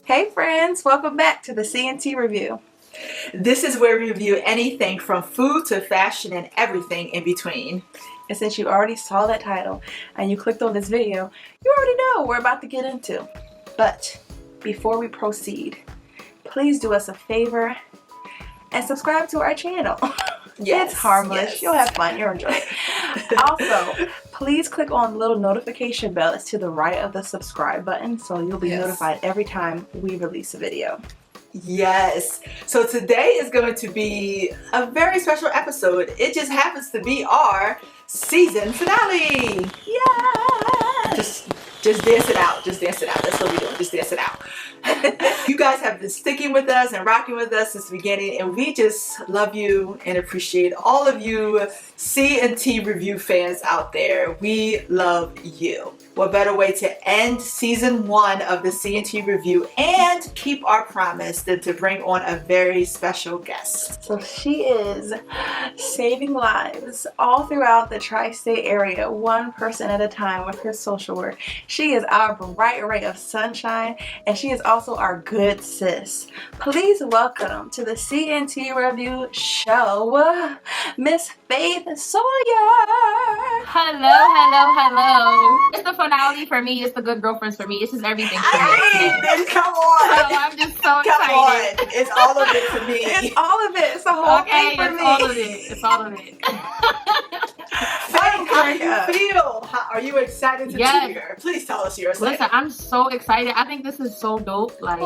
Hey friends, welcome back to the CNT Review. This is where we review anything from food to fashion and everything in between. And since you already saw that title and you clicked on this video, you already know what we're about to get into. But before we proceed, please do us a favor and subscribe to our channel. Yes, it's harmless. yes. You'll have fun. You'll enjoy it. Also, please click on the little notification bell. It's to the right of the subscribe button, so you'll be notified every time we release a video. Yes. So today is going to be a very special episode. It just happens to be our season finale. Yeah. Just dance it out. Just dance it out. That's what we're doing. Just dance it out. You guys have been sticking with us and rocking with us since the beginning, and we just love you and appreciate all of you C&T review fans out there. We love you. What better way to end season 1 of the C&T review and keep our promise than to bring on a very special guest. So she is saving lives all throughout the tri-state area, one person at a time with her social work. She is our bright ray of sunshine, and she is also our good sis. Please welcome to the C&T Review show, Miss Faith Sawyer. Hello. It's the finale for me. It's the good girlfriends for me. It's just everything for me. Come on. So I'm just so excited. Come on. It's all of it for me. It's all of it. It's the whole thing for me. It's all of it. Faith, how do you feel? Are you excited to be here? Please tell us yours. Listen, I'm so excited. I think this is so dope. Like,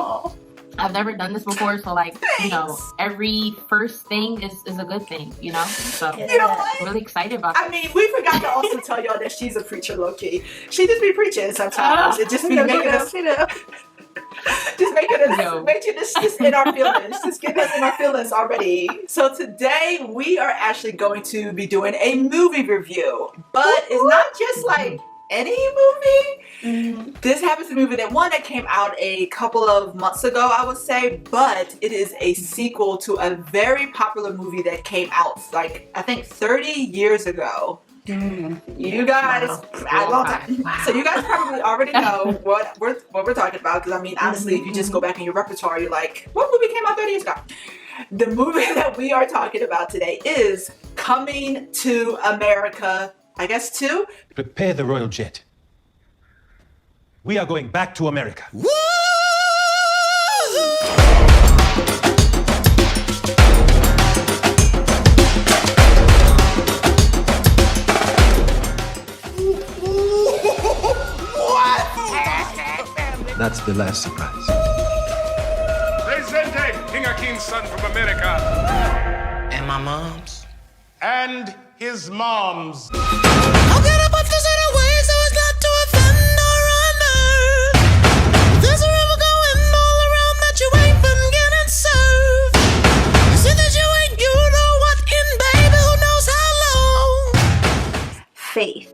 I've never done this before, so like, you know, every first thing is a good thing, you know? So you know what? I'm really excited about it. I mean, we forgot to also tell y'all that she's a preacher, low-key. She just be preaching sometimes. It just be making us... Just making us just in our feelings. Just getting us in our feelings already. So today we are actually going to be doing a movie review. But it's not just like any movie. This happens to be a movie that came out a couple of months ago, I would say, but it is a sequel to a very popular movie that came out like I think 30 years ago. You guys, a long time. So you guys probably already know what we're talking about, because I mean, honestly, if you just go back in your repertoire, you're like, what movie came out 30 years ago? The movie that we are talking about today is Coming to America, I guess 2. Prepare the royal jet. We are going back to America. Woo! That's the last surprise. Presente, King Akeem's son from America. And my mom's. And his mom's. I'll get up this in a way so as not to offend or honor. There's a river going all around that you ain't been getting served. You see that you ain't, you know what, in baby who knows how long. Faith.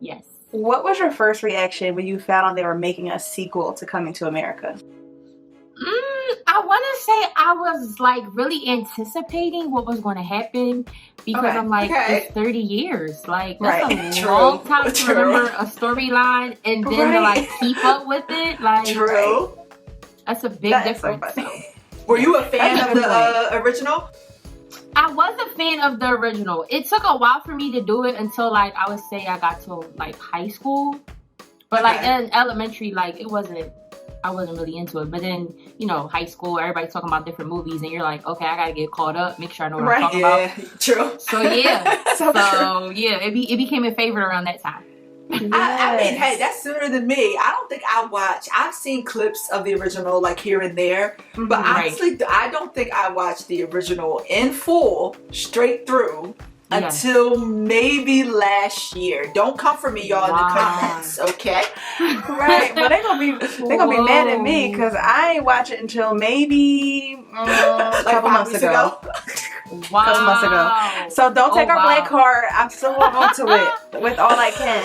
Yes. What was your first reaction when you found out they were making a sequel to Coming to America? I want to say I was like really anticipating what was going to happen, because I'm like, it's 30 years. Like, that's a long time to remember a storyline and then to like keep up with it. Like, that's a big difference. So. Were you a fan of the original? I was a fan of the original. It took a while for me to do it until like I would say I got to like high school, but like in elementary, like I wasn't really into it. But then, you know, high school, everybody's talking about different movies, and you're like, okay, I gotta get caught up, make sure I know what I'm talking about. True. So yeah, so yeah, it became a favorite around that time. I mean, hey, that's sooner than me. I don't think I've seen clips of the original like here and there, but honestly, I don't think I watched the original in full, straight through, until maybe last year. Don't come for me, y'all, in the comments, okay? Right, but they're gonna be mad at me because I ain't watch it until maybe a couple months ago. Couple months ago. So don't take our black card. I'm still holding on to it with all I can.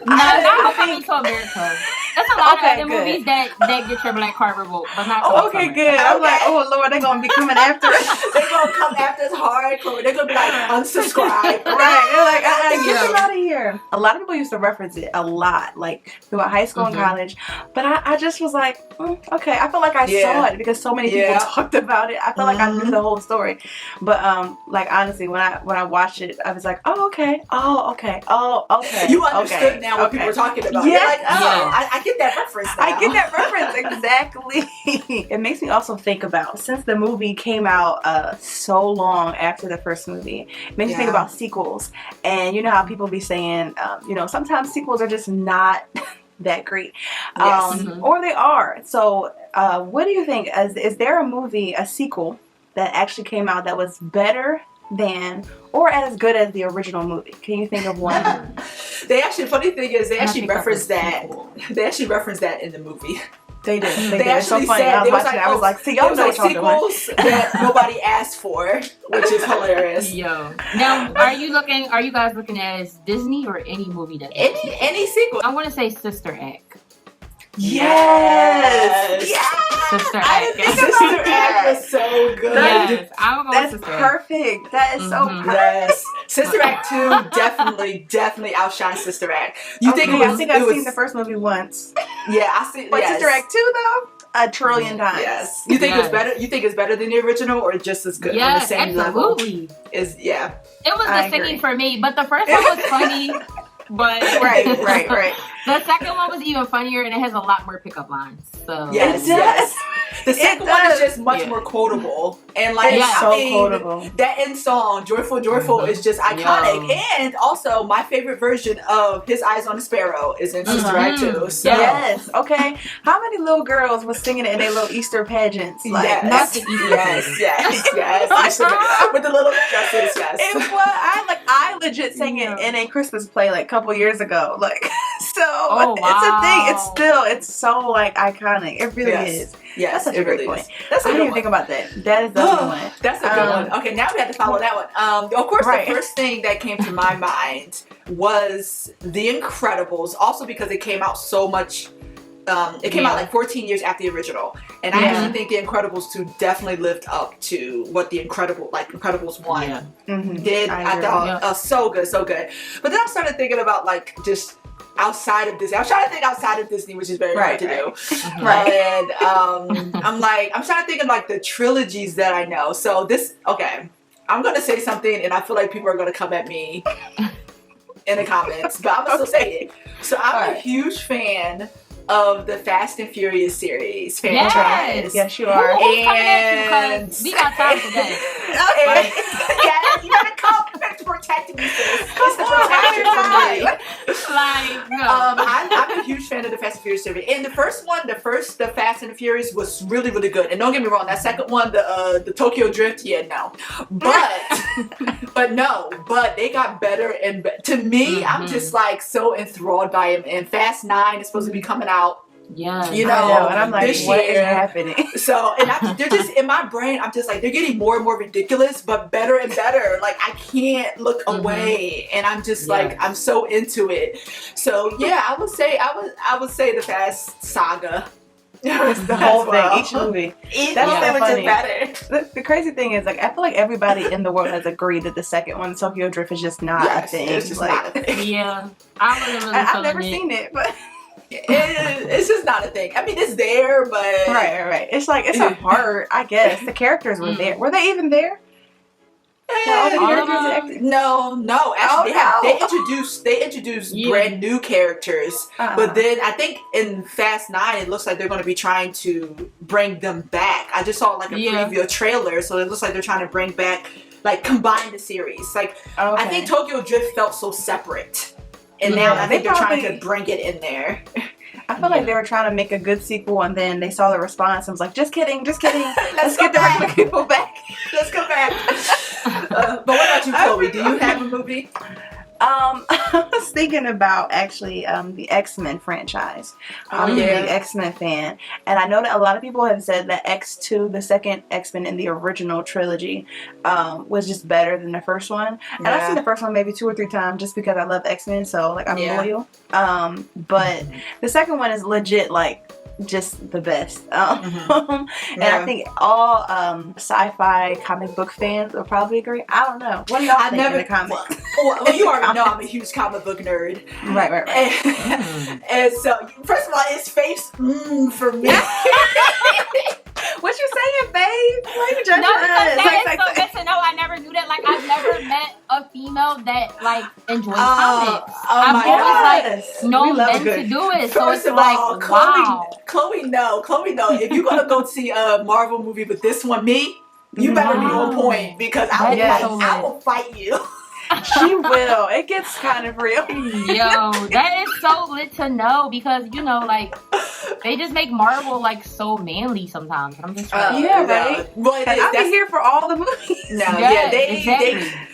Not Coming to America. It's a lot Okay, of other good. movies that get your black card revoked, but not Oh, okay, good. I'm like, oh Lord, they're gonna be coming after us. They're gonna come after us hardcore. They're gonna be like, unsubscribe. Right? They're like, get Yeah. them out of here. A lot of people used to reference it a lot, like throughout high school and college. But I just was like, okay. I feel like I saw it because so many people talked about it. I feel like I knew the whole story. But like honestly, when I watched it, I was like, oh okay. You understood now what people were talking about. Yeah. You're like, I get that reference now. I get that reference, exactly. It makes me also think about, since the movie came out so long after the first movie, it makes me think about sequels. And you know how people be saying, sometimes sequels are just not that great. Or they are. So what do you think? Is there a movie, a sequel, that actually came out that was better than or as good as the original movie? Can you think of one? Funny thing is, they actually referenced that. They actually referenced that in the movie. They did. They It's so actually funny. said, I was like, see, y'all know what y'all doing. sequels that nobody asked for, which is hilarious. Yo. Now, are you guys looking at Disney or any movie that Any sequel? I want to say Sister Act. Yes. Sister Act. I didn't think about Sister that. Act was so good. Yes, I'm going That's Sister Act. perfect. That is so perfect. Yes. Sister Act 2 definitely outshined Sister Act. You think I think I've seen the first movie once. Yeah, I see. But Sister Act 2 though, a trillion times. Yes. You think it's better? You think it's better than the original, or just as good on the Yes, same absolutely. level? It was the singing for me, but the first one was funny. But right. The second one was even funnier, and it has a lot more pickup lines. So Yes. The second one is just much more quotable, and like quotable. That end song, "Joyful, Joyful," is just iconic. And also, my favorite version of "His Eyes on a Sparrow" is in Sister Act 2. So. Yes. Okay. How many little girls was singing it in their little Easter pageants? Like, not the Easter yes. With the little dresses, yes. It was. I legit sang it in a Christmas play like a couple years ago. Like, so it's a thing. It's so like iconic. It really is. Yes, that's such a great point. That's I didn't even think about that. That is the one. That's a good one. Okay, now we have to follow that one. Of course, the first thing that came to my mind was The Incredibles. Also because it came out so much. It came out like 14 years after the original, and I actually think The Incredibles 2 definitely lived up to what the Incredibles 1 did. I thought so good. But then I started thinking about like just outside of Disney. I'm trying to think outside of Disney, which is very hard to do. And I'm trying to think of like the trilogies that I know. So I'm gonna say something, and I feel like people are gonna come at me in the comments, but I'm gonna still say it. So I'm a huge fan of the Fast and Furious series franchise. Yes, you are. And we got time today. You gotta come to protect me, sis. It's the protection for me. I'm a huge fan of the Fast and Furious series. And the first one, the Fast and the Furious was really, really good. And don't get me wrong, that second one, the Tokyo Drift, no. But they got better and better. To me, I'm just like so enthralled by him. And Fast 9 is supposed to be coming out. Yeah, and I'm like, what is happening? So, and they're just in my brain. I'm just like, they're getting more and more ridiculous, but better and better. Like I can't look away, and I'm just like, I'm so into it. So yeah, I would say the Fast saga. It's the whole thing, each movie. That's funny. Better. The crazy thing is, like, I feel like everybody in the world has agreed that the second one, Tokyo Drift, is just not a thing. It's just not a thing. Yeah, I've never seen it, but. It's just not a thing. I mean, it's there, but right. It's like it's a part, I guess. The characters were there. Were they even there? No. Actually, they introduced brand new characters, but then I think in Fast 9, it looks like they're going to be trying to bring them back. I just saw like a preview trailer, so it looks like they're trying to bring back, like, combine the series. Like, I think Tokyo Drift felt so separate. And now I think they're trying to bring it in there. I feel like they were trying to make a good sequel, and then they saw the response and was like, just kidding. Let's get the regular people back. Let's go back. But what about you, Chloe? Do you have a movie? I was thinking about actually the X-Men franchise. I'm a big X-Men fan, and I know that a lot of people have said that X2, the second X-Men in the original trilogy, was just better than the first one. And I've seen the first one maybe 2 or 3 times just because I love X-Men, so like I'm loyal. But the second one is legit like just the best. And I think all sci-fi comic book fans will probably agree. I don't know. What do y'all think in the comics? Well, you already know I'm a huge comic book nerd. Right. And so, first of all, it's Faith for me. What you saying, babe? Why you judging No, because us? that is so good to know. I never knew that. Like, I've never met a female that, like, enjoys comics. I've always, like, known men to do it. So First it's of like, all, wow. Chloe, no. If you're going to go see a Marvel movie with this one, you better be on point because I will fight you. She will. It gets kind of real. Yo, that is so lit to know because, you know, like, they just make Marvel, like, so manly sometimes. I'm just like, right? Well, I've been here for all the movies.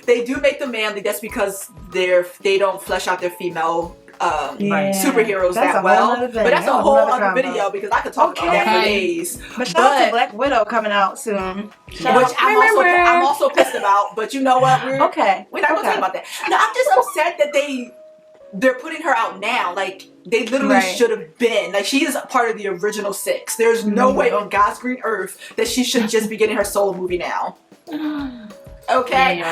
They do make them manly. That's because they don't flesh out their female superheroes that well. But that's a whole other video because I could talk about that for days. But shout out to Black Widow coming out soon. Which I'm also pissed about. But you know what? We're not going to talk about that. No, I'm just upset that they're putting her out now. Like, they literally should have been. Like, she is part of the original 6. There's no way on God's green earth that she should just be getting her solo movie now. Okay,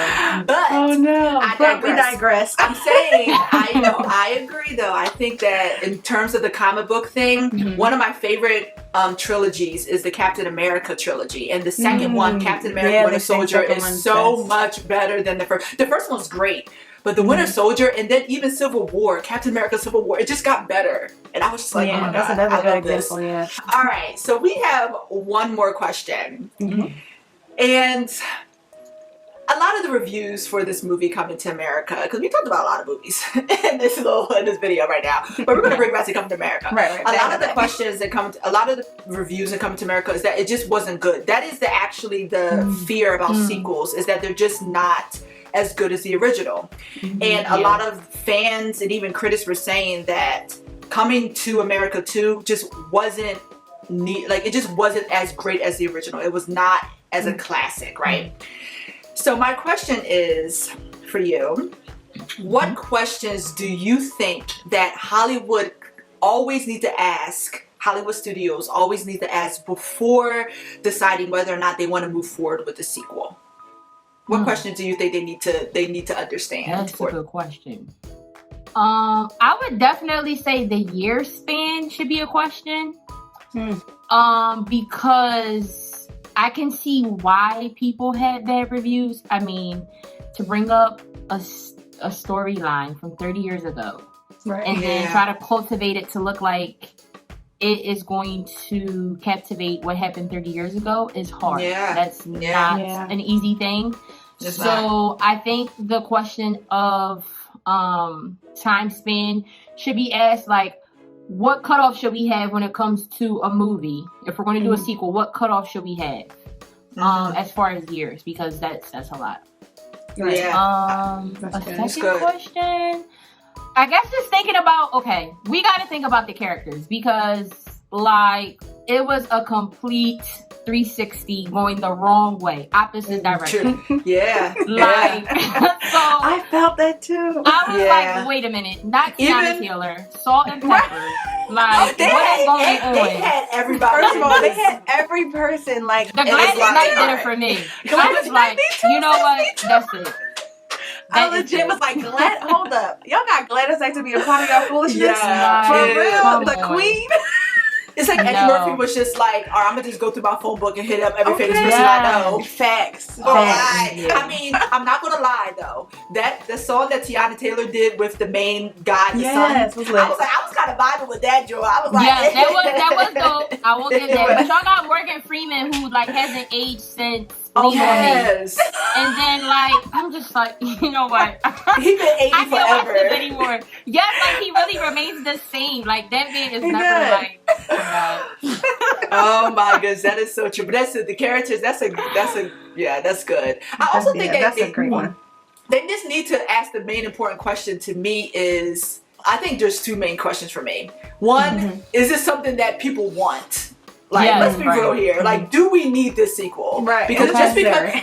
but we digress. I'm saying, I agree though. I think that in terms of the comic book thing, one of my favorite trilogies is the Captain America trilogy, and the second one, Captain America: Winter Soldier, is so much better than the first. The first one's great, but the Winter Soldier, and then even Civil War, Captain America: Civil War, it just got better, and I was just like, oh my that's God, another I love good this. example. Yeah. All right, so we have one more question, and a lot of the reviews for this movie Coming to America, because we talked about a lot of movies in this video right now, but we're going to bring back to Coming to America. Right. A lot of the questions that a lot of the reviews in Coming to America is that it just wasn't good. That is actually the fear about sequels, is that they're just not as good as the original. And a lot of fans and even critics were saying that Coming to America 2 just wasn't it just wasn't as great as the original. It was not as a classic, right? So my question is for you, what questions do you think that Hollywood studios always need to ask before deciding whether or not they want to move forward with the sequel? What questions do you think they need to understand? That's a good question. I would definitely say the year span should be a question. Because I can see why people had bad reviews. I mean, to bring up a storyline from 30 years ago, and then try to cultivate it to look like it is going to captivate what happened 30 years ago is hard. That's not an easy thing. I think the question of time span should be asked, like, what cutoff should we have when it comes to a movie? If we're going to do a sequel, what cutoff should we have? As far as years, because that's a lot. A second question, I guess just thinking about, we got to think about the characters, because like it was a complete 360 going the wrong way, opposite direction. So I felt that too. I was like, wait a minute, not Tiana Taylor, Salt and Pepper. Like, what is going on? They had everybody. First of all, they had every person. Like, the Gladys Knight did it for me. I was like, you know what? That's it. I legit was like, hold up. Y'all got Gladys Knight to be a part of y'all foolishness? For real? The queen? It's like Eddie Murphy was just like, all right, I'm going to just go through my phone book and hit up every famous person I know. Facts. I mean, I'm not going to lie, though. The song that Tiana Taylor did with the main guy, the son, I was kind of vibing with that, Joe. I was like, that was dope. I won't give that. But y'all got Morgan Freeman, who like hasn't aged since. And then like I'm just like, you know what? He been 80 I can't forever. watch this anymore. Yes, like he really remains the same. Like that man is never like. Oh my goodness, that is so true. But that's the characters. That's good. I also think that's a great one. They just need to ask the main important question to me is, I think there's two main questions for me. One, is this something that people want? Like, let's be real here. Like, do we need this sequel? Right. Because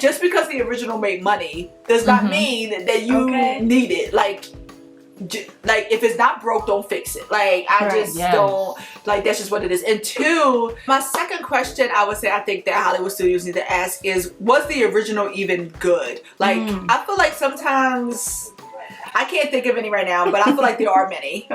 just because the original made money does not mean that you need it. Like if it's not broke, don't fix it. Like, I just don't, like, that's just what it is. And two, my second question I would say I think that Hollywood studios need to ask is, was the original even good? Like, I feel like sometimes, I can't think of any right now, but I feel like there are many.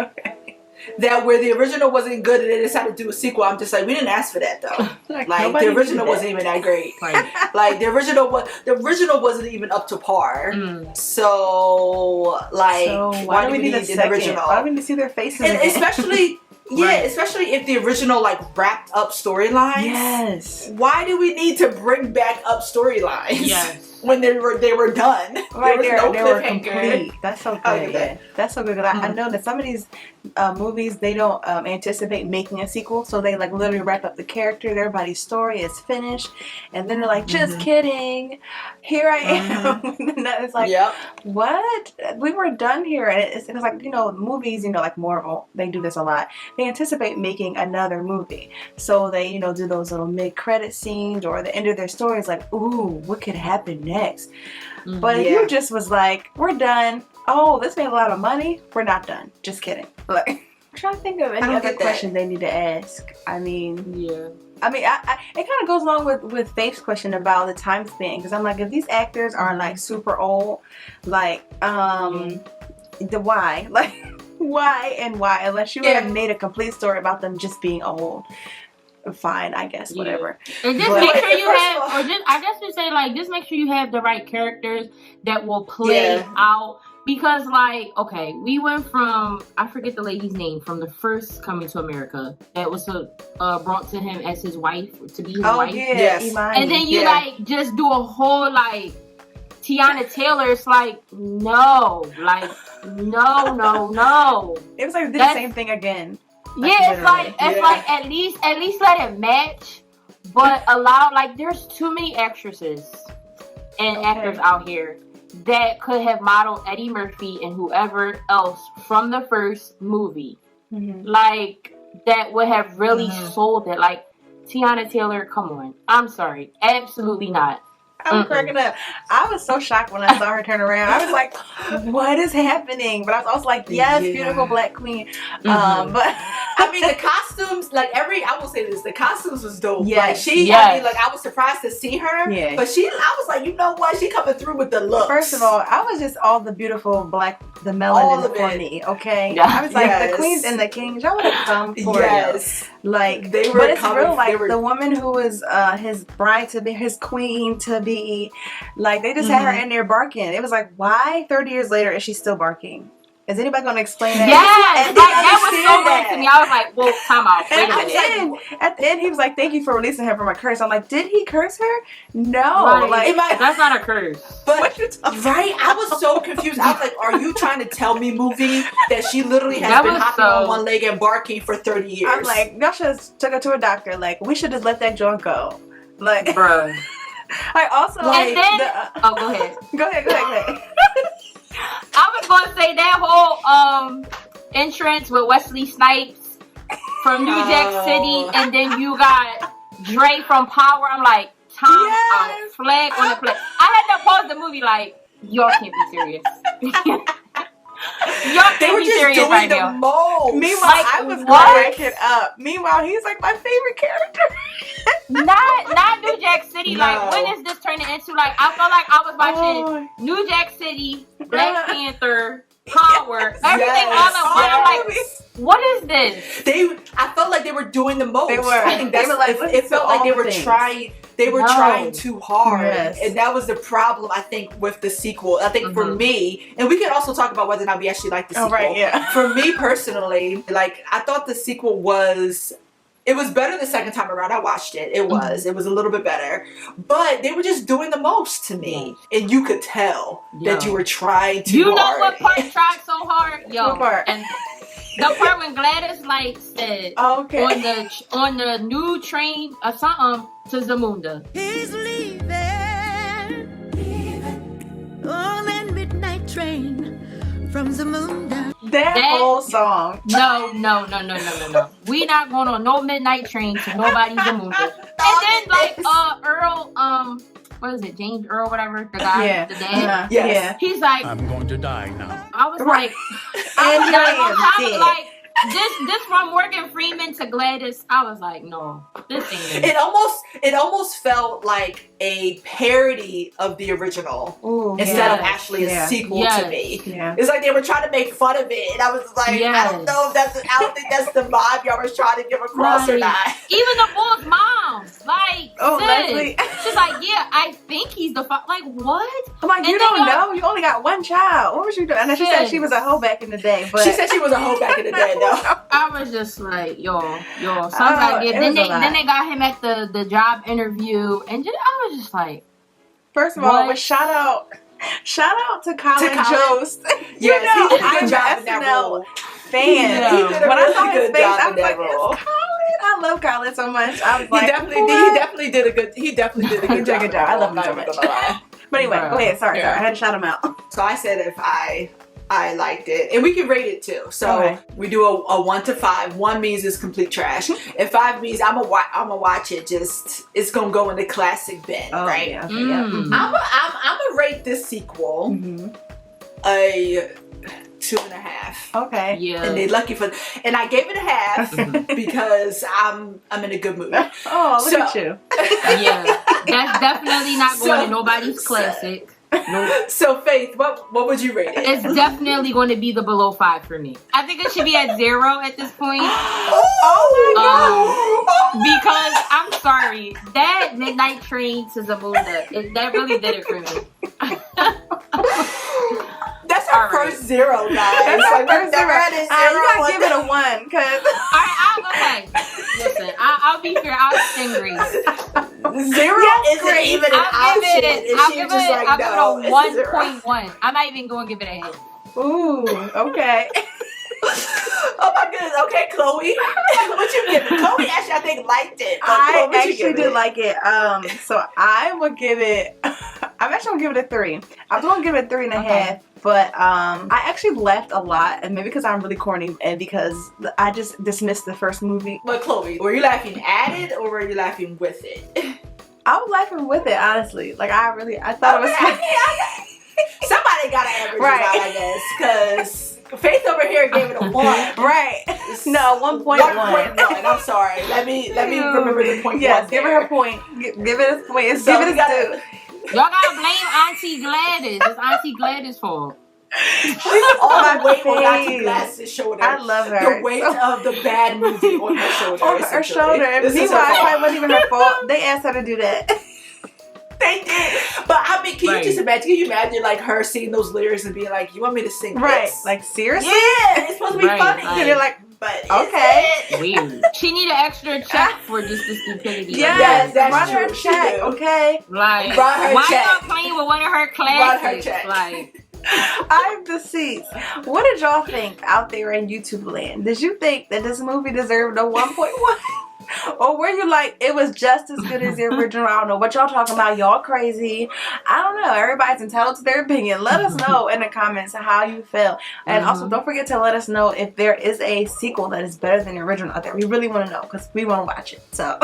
That where the original wasn't good and they decided to do a sequel, I'm just like, we didn't ask for that though. Like the original wasn't even that great. Like the original wasn't even up to par. So why do we need an original? Why do we need to see their faces? And especially especially if the original like wrapped up storylines. Yes. Why do we need to bring back up storylines? Yes. When they were done. Right, they were complete. That's so good. That's so good. I know that some of these movies, they don't anticipate making a sequel, so they like literally wrap up the characters, everybody's story is finished, and then they're like, just kidding, here I am. And it's like, what? We were done here. And it's like, you know, movies, you know, like Marvel, they do this a lot. They anticipate making another movie, so they, you know, do those little mid-credit scenes, or the end of their story is like, ooh, what could happen next? But if you just was like, we're done, oh, this made a lot of money, we're not done, just kidding. Like, I'm trying to think of any other question they need to ask. I mean, it kind of goes along with Faith's question about the time span, because I'm like, if these actors are like super old, like the why, like why, unless you have made a complete story about them just being old. Fine, I guess, whatever. And just make sure you have, or just, I guess you say, like, just make sure you have the right characters that will play out. Because, like, okay, we went from, I forget the lady's name, from the first Coming to America, that was brought to him as his wife, to be his wife. And then you, like, just do a whole, like, Tiana Taylor, it's like, no. Like, no. It was like, did the same thing again. It's like at least let it match, but allow, like, there's too many actresses and actors out here that could have modeled Eddie Murphy and whoever else from the first movie. Like, that would have really sold it. Like, Tiana Taylor, come on. I'm sorry. Absolutely not. I'm cracking up. I was so shocked when I saw her turn around. I was like, what is happening? But I was also like, yes, beautiful black queen. But I mean, the costumes, like I will say this, the costumes was dope. Yes. Like I mean, like, I was surprised to see her. But I was like, you know what? She coming through with the looks. First of all, I was just all the beautiful black, the melanin for me, okay? I was like, the queens and the kings, y'all would have come for it. Like, they were, but it's real, like, the woman who was his bride to be, his queen to be, like, they just had her in there barking. It was like, why 30 years later is she still barking? Is anybody going to explain that? Yes! Like, that was so weird to me. I was like, well, time out. Wait a minute. At the end, he was like, thank you for releasing her from a curse. I'm like, did he curse her? No. Right. Like, that's not a curse. But, I was so confused. I was like, are you trying to tell me, movie, that she literally has been hopping on one leg and barking for 30 years? I'm like, y'all should have took her to a doctor. Like, we should just let that joint go. Like, bro. I also like. Go ahead. Go ahead. I was gonna say that whole entrance with Wesley Snipes from New Jack City, and then you got Dre from Power. I'm like, time out, flag on the play. I had to pause the movie like, y'all can't be serious. Y'all can't be serious right now. Meanwhile, like, I was cracking up. Meanwhile, he's like my favorite character. not New Jack City. No. Like, when is this turning into? Like, I felt like I was watching New Jack City, Black Panther, Power, everything all at once. I'm like, what is this? I felt like they were doing the most. They were. I think that's, it felt like they were trying. They were trying too hard, and that was the problem, I think, with the sequel. I think for me, and we can also talk about whether or not we actually like the sequel. For me personally, like, I thought the sequel was. It was better the second time around. I watched it. It was. It was a little bit better. But they were just doing the most to me. And you could tell that you were trying too hard. You know what part tried so hard? And the part when Gladys, like, said on the new train or something to Zamunda. He's leaving on that midnight comes the moon down. That whole song. No. We not going on no midnight train to nobody's Zamunda. And then like Earl, what is it, James Earl, whatever, the guy, the dad. Yes. He's like, I'm going to die now. I was like, And on top of dead. like this from Morgan Freeman to Gladys. I was like, no, this ain't it. It almost felt like a parody of the original instead of actually a sequel to me. Yeah. It's like they were trying to make fun of it, and I was like, I don't know if I don't think that's the vibe y'all was trying to give across or not. Even the boy's mom, like, Leslie. she's like, yeah, I think he's the like, what? I'm like, And you then don't know. You only got one child. What was you doing? And then she said she was a hoe back in the day. But She said she was a hoe back in the day, though. I was just like, yo, something like it. Then they got him at the job interview, and I was just like, first of all, but shout out to Colin Jost. Yes, he did a good job I'm in that SNL role. fan. He did a When I really saw his good face, job I in was that like, role. it's Colin. I love Colin so much. I was like, He definitely did a good job. I love him so much. But anyway, go ahead. Sorry. I had to shout him out. So I said if I liked it, and we can rate it too. So we do a 1 to 5. 1 means it's complete trash, and 5 means I'm gonna watch it. Just it's gonna go in the classic bin, right? Yeah, okay, yeah. I'm gonna rate this sequel a 2.5. Okay. yeah. And they lucky for, and I gave it a half because I'm in a good mood. Oh, look at you. Yeah, that's definitely not going to nobody's classic. Nope. So Faith, what would you rate it? It's definitely going to be the below 5 for me. I think it should be at 0 at this point. Oh my god! Because I'm sorry, that midnight train to Zamunda, that really did it for me. That's our first 0, guys. That's our first never had a 0. You gotta give it a 1, cause Okay. Listen, I'll be fair. I'll stand grace. 0 isn't even an option. I'll give it a 1.1. I'm not even going to give it a hit. ooh, okay. Oh my goodness. Okay, Chloe. What you give it? Chloe actually, I think, liked it. I actually did like it. So I would give it. I'm actually gonna give it a 3. I'm gonna give it a 3.5. But I actually laughed a lot, and maybe because I'm really corny, and because I just dismissed the first movie. But Chloe, were you laughing at it or were you laughing with it? I was laughing with it, honestly. Like I thought it was. Somebody got to average it out, I guess, because Faith over here gave it a 1. Right. No, 1.1. 1.1. I'm sorry. Let me remember the point. Yes, give her a point. Give it a point. Give it a 2. Y'all gotta blame Auntie Gladys. It's Auntie Gladys' fault. All the weight on Auntie Gladys' shoulder. I love her. The weight of the bad movie on her shoulder. On her shoulder. And meanwhile, it probably wasn't even her fault. They asked her to do that. They did. But I mean, can you imagine like her seeing those lyrics and being like, you want me to sing this? Like, seriously? Yeah, it's supposed to be funny. And they're like, but okay. Weird. She need an extra check for just the stupidity. Yes, that's run true. her check, okay? Like, Run her why check. y'all playing with one of her classics? Run her check. Like, I'm deceased. What did y'all think out there in YouTube land? Did you think that this movie deserved a 1.1? Or were you like, it was just as good as the original? I don't know what y'all talking about. Y'all crazy. I don't know. Everybody's entitled to their opinion. Let us know in the comments how you feel. And also, don't forget to let us know if there is a sequel that is better than the original out there. We really want to know because we want to watch it. So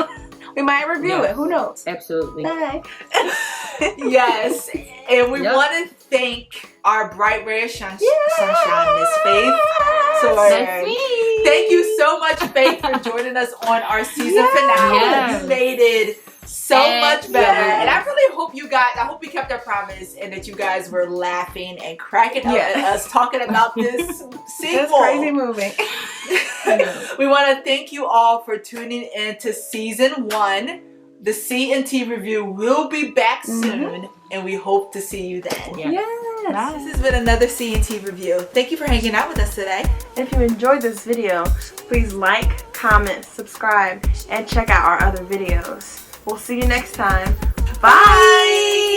we might review it. Who knows? absolutely. Bye. Yes, and we want to thank our bright ray of sunshine, Miss Faith Sawyer. Thank you so much, Faith, for joining us on our season finale. Yes. You made it so much better, and I really hope you guys. I hope we kept our promise, and that you guys were laughing and cracking up at us talking about this sequel. This crazy movie. We want to thank you all for tuning in to season 1. The C&T review will be back soon, and we hope to see you then. Yes. This has been another C&T review. Thank you for hanging out with us today. If you enjoyed this video, please like, comment, subscribe, and check out our other videos. We'll see you next time. Bye!